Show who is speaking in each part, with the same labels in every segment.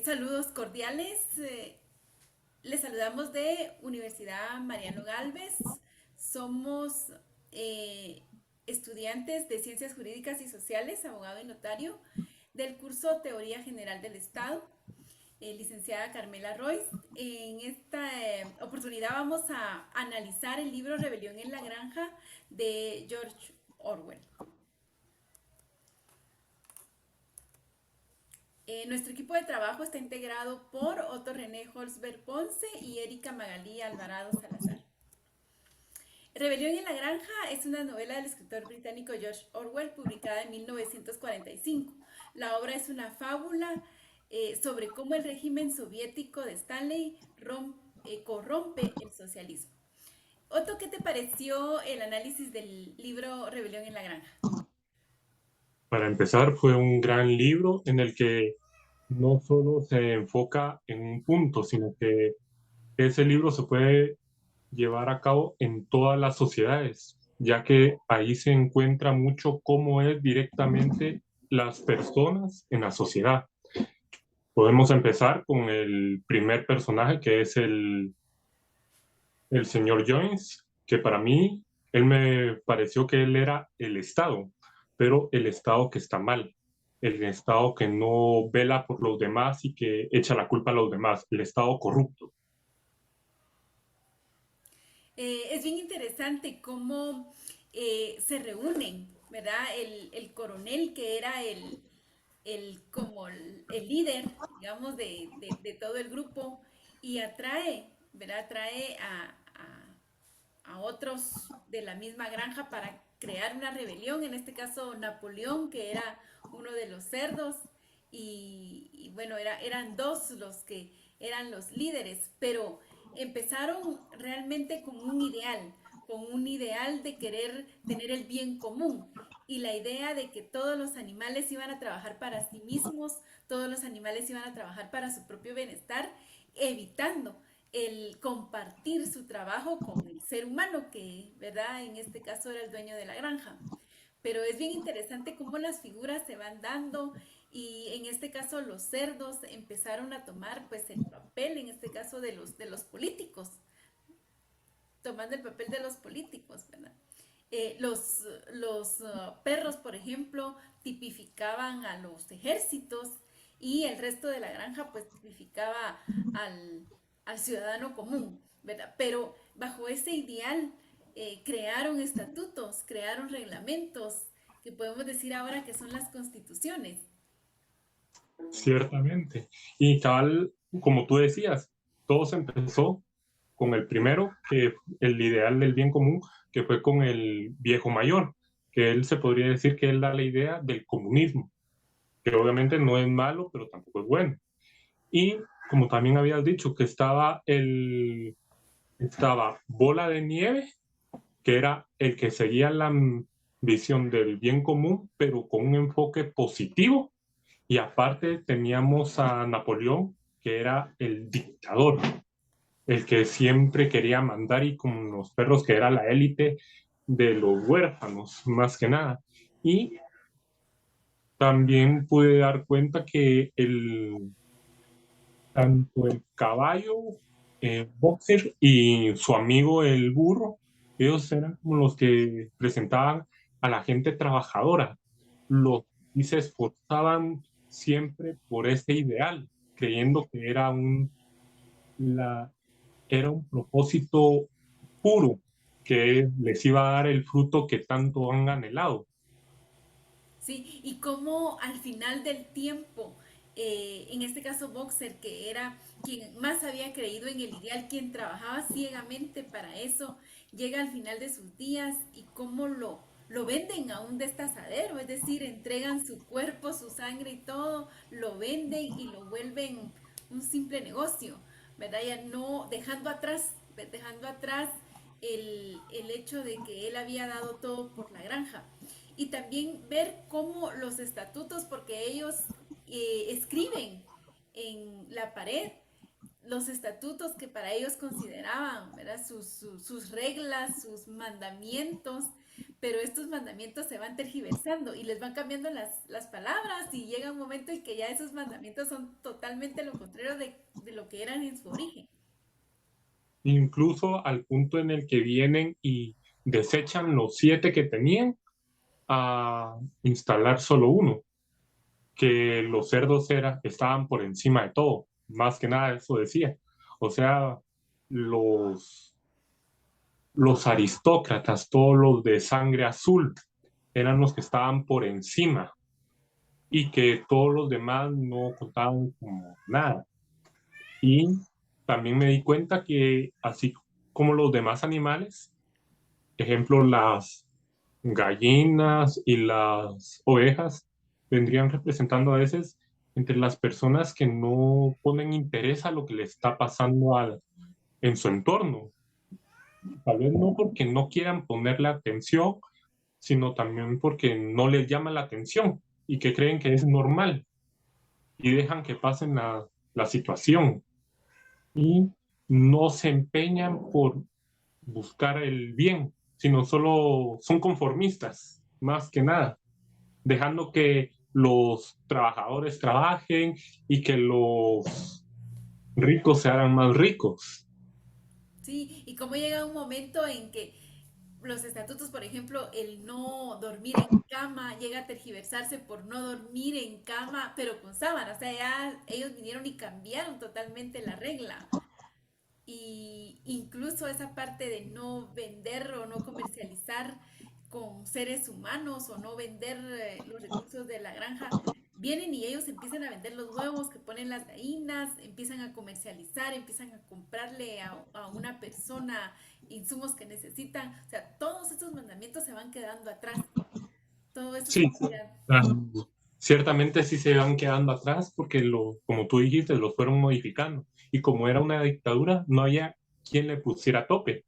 Speaker 1: Saludos cordiales. Les saludamos de Universidad Mariano Galvez. Somos eh, estudiantes de Ciencias Jurídicas y Sociales, abogado y notario, del curso Teoría General del Estado, licenciada Carmela Royce. En esta oportunidad vamos a analizar el libro Rebelión en la Granja de George Orwell. Nuestro equipo de trabajo está integrado por Otto René Holzberg Ponce y Erika Magalí Alvarado Salazar. Rebelión en la Granja es una novela del escritor británico George Orwell publicada en 1945. La obra es una fábula sobre cómo el régimen soviético de Stanley corrompe el socialismo. Otto, ¿qué te pareció el análisis del libro Rebelión en la Granja?
Speaker 2: Para empezar, fue un gran libro en el que no solo se enfoca en un punto, sino que ese libro se puede llevar a cabo en todas las sociedades, ya que ahí se encuentra mucho cómo es directamente las personas en la sociedad. Podemos empezar con el primer personaje, que es el señor Jones, que para mí, él me pareció que él era el Estado, pero el Estado que está mal, el Estado que no vela por los demás y que echa la culpa a los demás, el Estado corrupto.
Speaker 1: Es bien interesante cómo se reúnen, ¿verdad? El coronel que era como el líder, digamos, de todo el grupo y atrae, ¿verdad? Atrae a otros de la misma granja para crear una rebelión, en este caso Napoleón, que era uno de los cerdos, y bueno, eran dos los que eran los líderes, pero empezaron realmente con un ideal de querer tener el bien común y la idea de que todos los animales iban a trabajar para sí mismos, todos los animales iban a trabajar para su propio bienestar, evitando el compartir su trabajo con el ser humano, que, ¿verdad? En este caso era el dueño de la granja. Pero es bien interesante cómo las figuras se van dando y en este caso los cerdos empezaron a tomar pues el papel, en este caso de los políticos, tomando el papel de los políticos, ¿verdad? Perros, por ejemplo, tipificaban a los ejércitos y el resto de la granja pues tipificaba al ciudadano común, ¿verdad? Pero bajo ese ideal crearon estatutos, crearon reglamentos, que podemos decir ahora que son las constituciones.
Speaker 2: Ciertamente. Y cabal, como tú decías, todo se empezó con el primero, que el ideal del bien común, que fue con el viejo mayor, que él se podría decir que él da la idea del comunismo, que obviamente no es malo, pero tampoco es bueno. Y como también habías dicho, que estaba Bola de Nieve, que era el que seguía la visión del bien común, pero con un enfoque positivo. Y aparte teníamos a Napoleón, que era el dictador, el que siempre quería mandar y como los perros, que era la élite de los huérfanos, más que nada. Y también pude dar cuenta que tanto el caballo, Boxer y su amigo el burro, ellos eran como los que presentaban a la gente trabajadora, los y se esforzaban siempre por ese ideal, creyendo que la, era un propósito puro que les iba a dar el fruto que tanto han anhelado.
Speaker 1: Sí, y cómo al final del tiempo, en este caso Boxer, que era quien más había creído en el ideal, quien trabajaba ciegamente para eso, llega al final de sus días y cómo lo venden a un destazadero, es decir, entregan su cuerpo, su sangre y todo, lo venden y lo vuelven un simple negocio, ¿verdad? Ya no dejando atrás el hecho de que él había dado todo por la granja y también ver cómo los estatutos, porque ellos escriben en la pared los estatutos que para ellos consideraban, ¿verdad? Sus reglas, sus mandamientos, pero estos mandamientos se van tergiversando y les van cambiando las palabras y llega un momento en que ya esos mandamientos son totalmente lo contrario de lo que eran en su origen.
Speaker 2: incluso al punto en el que vienen y desechan los 7 que tenían a instalar solo uno, que los cerdos estaban por encima de todo, más que nada eso decía. O sea, los, los aristócratas, todos los de sangre azul, eran los que estaban por encima y que todos los demás no contaban como nada. Y también me di cuenta que así como los demás animales, ejemplo, las gallinas y las ovejas vendrían representando a veces entre las personas que no ponen interés a lo que le está pasando en su entorno. Tal vez no porque no quieran ponerle atención, sino también porque no les llama la atención y que creen que es normal y dejan que pasen la situación y no se empeñan por buscar el bien, sino solo son conformistas, más que nada, dejando que los trabajadores trabajen y que los ricos se hagan más ricos.
Speaker 1: Sí, y cómo llega un momento en que los estatutos, por ejemplo, el no dormir en cama llega a tergiversarse por no dormir en cama, pero con sábana. O sea, ya ellos vinieron y cambiaron totalmente la regla. Y incluso esa parte de no vender o no comercializar con seres humanos o no vender los recursos de la granja, vienen y ellos empiezan a vender los huevos que ponen las gallinas, empiezan a comercializar, empiezan a comprarle a una persona insumos que necesitan. O sea, todos estos mandamientos se van quedando atrás. Todo eso se
Speaker 2: Sí,
Speaker 1: va quedando.
Speaker 2: ah, ciertamente sí se van quedando atrás porque, como tú dijiste, los fueron modificando. Y como era una dictadura, no había quien le pusiera tope.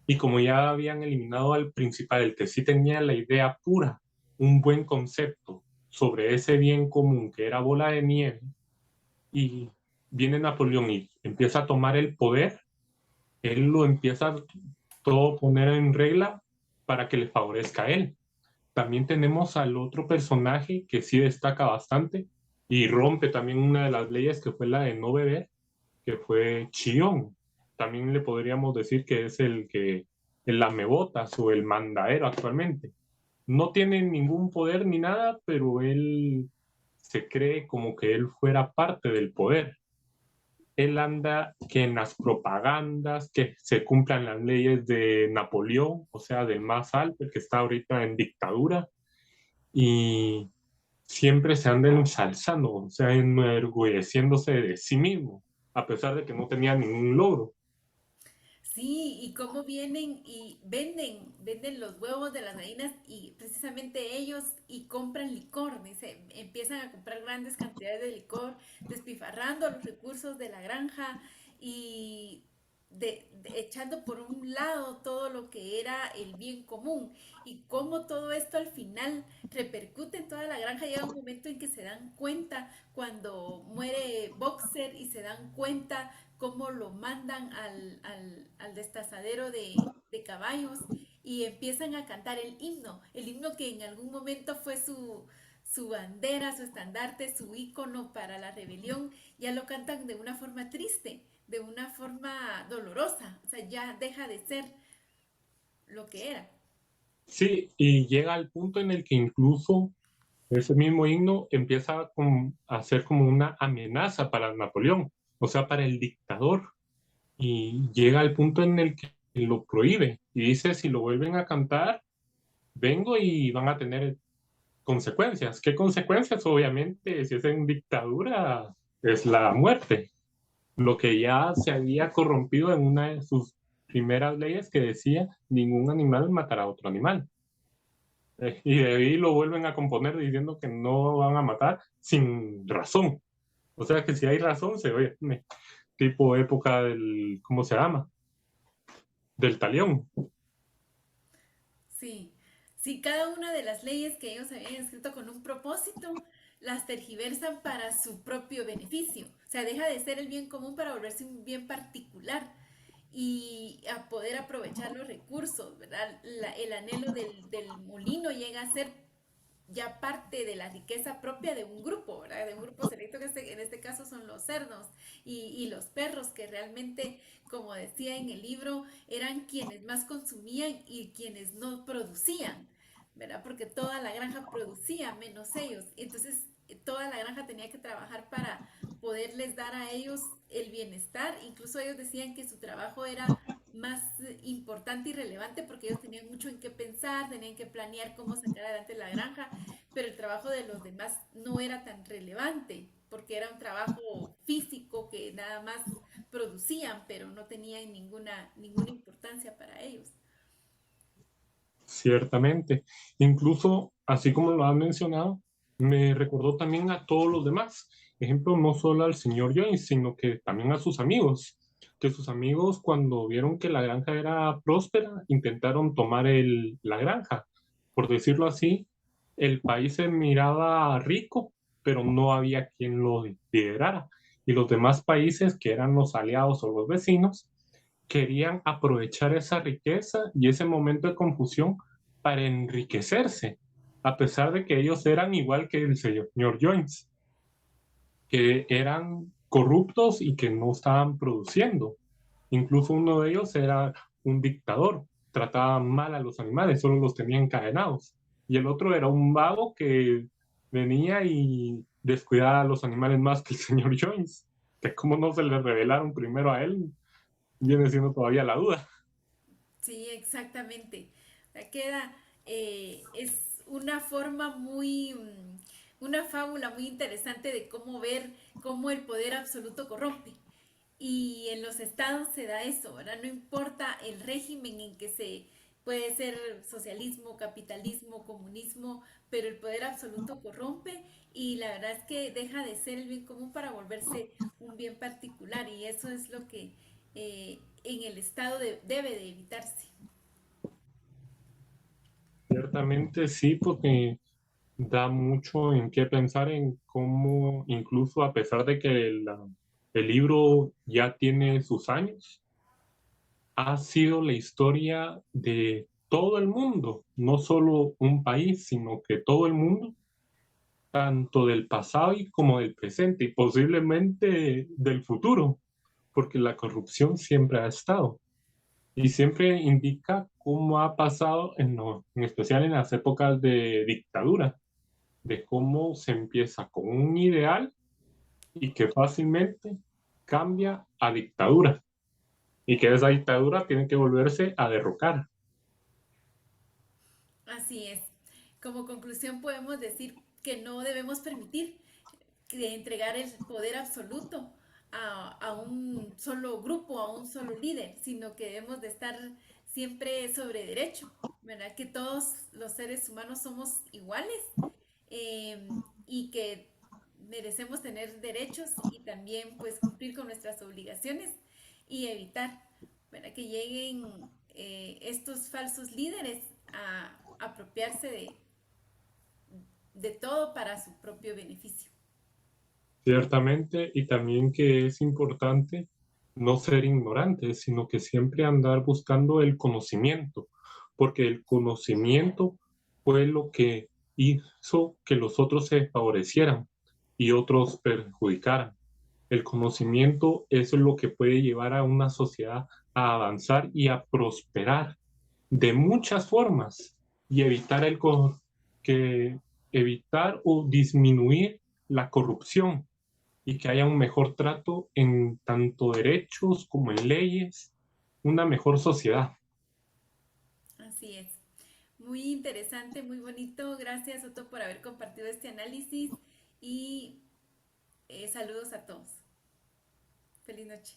Speaker 2: Y como ya habían eliminado al principal, el que sí tenía la idea pura, un buen concepto sobre ese bien común que era Bola de Nieve, y viene Napoleón y empieza a tomar el poder, él lo empieza todo a poner en regla para que le favorezca a él. También tenemos al otro personaje que sí destaca bastante y rompe también una de las leyes que fue la de no beber, que fue Chion. También le podríamos decir que es el lamebotas o el mandadero actualmente. No tiene ningún poder ni nada, pero él se cree como que él fuera parte del poder. Él anda que en las propagandas, que se cumplan las leyes de Napoleón, o sea, del más alto, el que está ahorita en dictadura, y siempre se anda ensalzando, o sea, enorgulleciéndose de sí mismo, a pesar de que no tenía ningún logro.
Speaker 1: Sí, y cómo vienen y venden los huevos de las gallinas y precisamente ellos y compran licor, dice, empiezan a comprar grandes cantidades de licor, despifarrando los recursos de la granja y echando por un lado todo lo que era el bien común y cómo todo esto al final repercute en toda la granja. Llega un momento en que se dan cuenta cuando muere Boxer y se dan cuenta cómo lo mandan al destazadero de caballos y empiezan a cantar el himno que en algún momento fue su bandera, su estandarte, su ícono para la rebelión, ya lo cantan de una forma triste, de una forma dolorosa, o sea, ya deja de ser lo que era.
Speaker 2: Sí, y llega al punto en el que incluso ese mismo himno empieza a ser como una amenaza para Napoleón, o sea, para el dictador, y llega al punto en el que lo prohíbe y dice, si lo vuelven a cantar, vengo y van a tener consecuencias. ¿Qué consecuencias? Obviamente, si es en dictadura, es la muerte. Lo que ya se había corrompido en una de sus primeras leyes que decía ningún animal matará a otro animal. Y de ahí lo vuelven a componer diciendo que no van a matar sin razón. O sea que si hay razón, se oye, tipo época del, ¿cómo se llama? Del talión.
Speaker 1: Sí, sí, cada una de las leyes que ellos habían escrito con un propósito, las tergiversan para su propio beneficio. O sea, deja de ser el bien común para volverse un bien particular. y a poder aprovechar los recursos, ¿verdad? El anhelo del molino llega a ser ya parte de la riqueza propia de un grupo, ¿verdad? De un grupo selecto que en este caso son los cerdos y los perros que realmente, como decía en el libro, eran quienes más consumían y quienes no producían, ¿verdad? Porque toda la granja producía menos ellos. Entonces, toda la granja tenía que trabajar para poderles dar a ellos el bienestar. Incluso ellos decían que su trabajo era más importante y relevante porque ellos tenían mucho en qué pensar, tenían que planear cómo sacar adelante la granja, pero el trabajo de los demás no era tan relevante porque era un trabajo físico que nada más producían, pero no tenían ninguna importancia para ellos.
Speaker 2: Ciertamente. Incluso, así como lo han mencionado, me recordó también a todos los demás. Ejemplo, no solo al señor Jones, sino que también a sus amigos. Que sus amigos, cuando vieron que la granja era próspera, intentaron tomar la granja. Por decirlo así, el país se miraba rico, pero no había quien lo liderara. Y los demás países, que eran los aliados o los vecinos, querían aprovechar esa riqueza y ese momento de confusión para enriquecerse, a pesar de que ellos eran igual que el señor Jones, que eran corruptos y que no estaban produciendo. Incluso uno de ellos era un dictador, trataba mal a los animales, solo los tenía encadenados. Y el otro era un vago que venía y descuidaba a los animales más que el señor Jones, que como no se le revelaron primero a él, viene siendo todavía la duda.
Speaker 1: Sí, exactamente. La queda, es una forma una fábula muy interesante de cómo ver cómo el poder absoluto corrompe. Y en los estados se da eso, ¿verdad? No importa el régimen en que se puede ser socialismo, capitalismo, comunismo, pero el poder absoluto corrompe y la verdad es que deja de ser el bien común para volverse un bien particular y eso es lo que en el estado debe de evitarse.
Speaker 2: Ciertamente sí, porque da mucho en qué pensar en cómo, incluso a pesar de que el libro ya tiene sus años, ha sido la historia de todo el mundo, no solo un país, sino que todo el mundo, tanto del pasado y como del presente y posiblemente del futuro, porque la corrupción siempre ha estado y siempre indica cómo ha pasado, en especial en las épocas de dictadura, de cómo se empieza con un ideal y que fácilmente cambia a dictadura y que esa dictadura tiene que volverse a derrocar.
Speaker 1: Así es. Como conclusión podemos decir que no debemos permitir de entregar el poder absoluto a un solo grupo, a un solo líder, sino que debemos de estar siempre sobre derecho, ¿verdad? Que todos los seres humanos somos iguales y que merecemos tener derechos y también pues cumplir con nuestras obligaciones y evitar, ¿verdad? Que lleguen estos falsos líderes a apropiarse de todo para su propio beneficio.
Speaker 2: Ciertamente, y también que es importante no ser ignorantes, sino que siempre andar buscando el conocimiento, porque el conocimiento fue lo que hizo que los otros se favorecieran y otros perjudicaran. El conocimiento es lo que puede llevar a una sociedad a avanzar y a prosperar de muchas formas y evitar que evitar o disminuir la corrupción y que haya un mejor trato en tanto derechos como en leyes, una mejor sociedad.
Speaker 1: Así es. Muy interesante, muy bonito. Gracias, Otto, por haber compartido este análisis y saludos a todos. Feliz noche.